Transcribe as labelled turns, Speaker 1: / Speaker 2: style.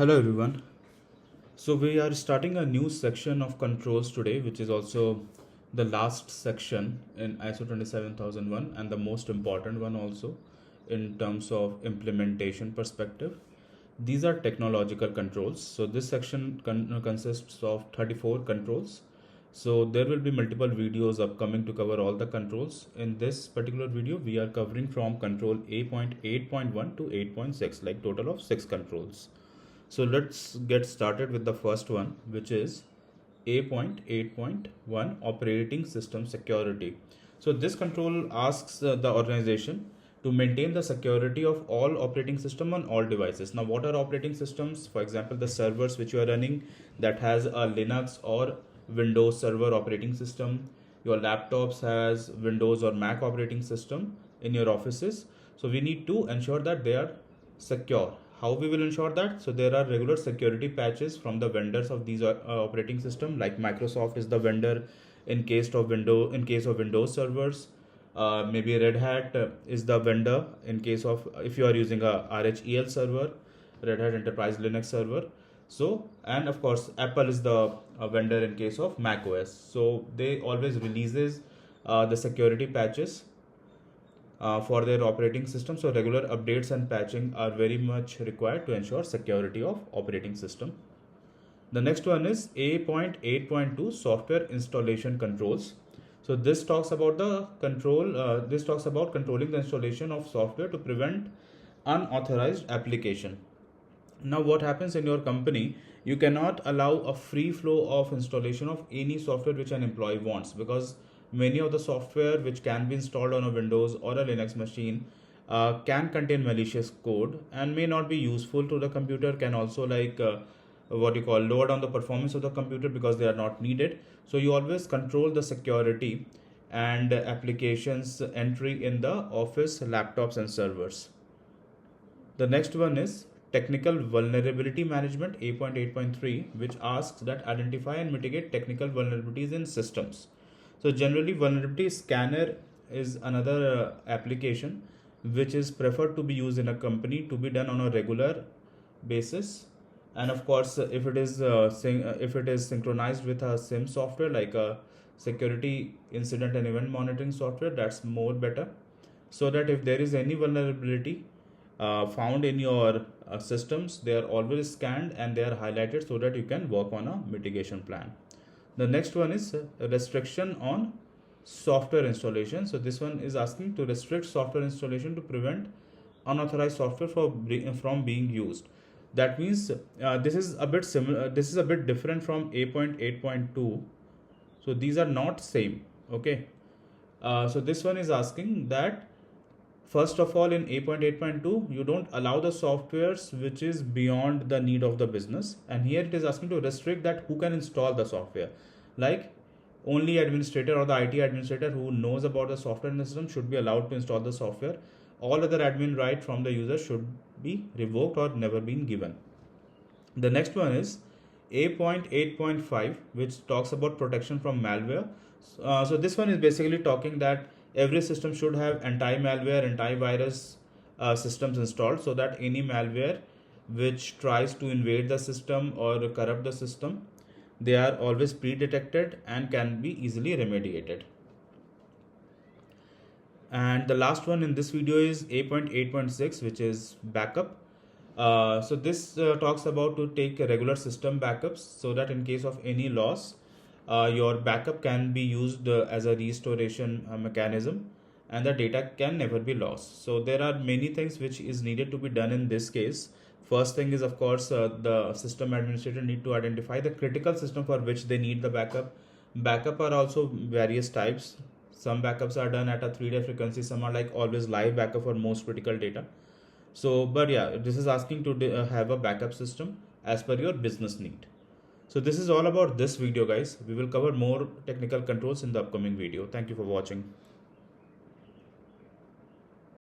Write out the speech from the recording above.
Speaker 1: Hello everyone. So we are starting a new section of controls today, which is also the last section in ISO 27001 and the most important one also in terms of implementation perspective. These are technological controls. So this section consists of 34 controls. So there will be multiple videos upcoming to cover all the controls. In this particular video, we are covering from control A.8.1 to 8.6, like total of 6 controls. So let's get started with the first one, which is A.8.1 operating system security. So this control asks the organization to maintain the security of all operating system on all devices. Now, what are operating systems? For example, the servers which you are running that has a Linux or Windows server operating system. Your laptops has Windows or Mac operating system in your offices. So we need to ensure that they are secure. How we will ensure that? So there are regular security patches from the vendors of these operating system, like Microsoft is the vendor in case of Windows servers. Maybe Red Hat is the vendor in case of if you are using a RHEL server, Red Hat Enterprise Linux server. So, and of course Apple is the vendor in case of Mac OS. So they always releases the security patches for their operating system. So regular updates and patching are very much required to ensure security of operating system. The next one is A.8.2 software installation controls. So this talks about the control. This talks about controlling the installation of software to prevent unauthorized application. Now what happens in your company, you cannot allow a free flow of installation of any software which an employee wants, because many of the software which can be installed on a Windows or a Linux machine can contain malicious code and may not be useful to the computer, can also what you call lower down the performance of the computer because they are not needed. So you always control the security and applications entry in the office laptops and servers. The next one is technical vulnerability management A.8.3, which asks that identify and mitigate technical vulnerabilities in systems. So generally vulnerability scanner is another application which is preferred to be used in a company, to be done on a regular basis. And of course, if it is synchronized with a SIM software like a security incident and event monitoring software, that's more better, so that if there is any vulnerability found in your systems, they are always scanned and they are highlighted so that you can work on a mitigation plan. The next one is restriction on software installation. So this one is asking to restrict software installation to prevent unauthorized software from being used. That means this is a bit similar. This is a bit different from A.8.2. So these are not same. Okay. So this one is asking that first of all, in A.8.2, you don't allow the softwares which is beyond the need of the business. And here it is asking to restrict that who can install the software. Like only administrator or the IT administrator who knows about the software in the system should be allowed to install the software. All other admin right from the user should be revoked or never been given. The next one is A.8.5, which talks about protection from malware. So this one is basically talking that every system should have anti-malware, antivirus systems installed, so that any malware which tries to invade the system or corrupt the system, they are always pre-detected and can be easily remediated. And the last one in this video is A.8.6, which is backup. So this talks about to take regular system backups so that in case of any loss, your backup can be used as a restoration mechanism and the data can never be lost. So there are many things which is needed to be done in this case. First thing is, of course, the system administrator need to identify the critical system for which they need the backup. Backup are also various types. Some backups are done at a 3-day frequency. Some are like always live backup for most critical data. So, but yeah, this is asking to have a backup system as per your business need. So this is all about this video, guys. We will cover more technical controls in the upcoming video. Thank you for watching.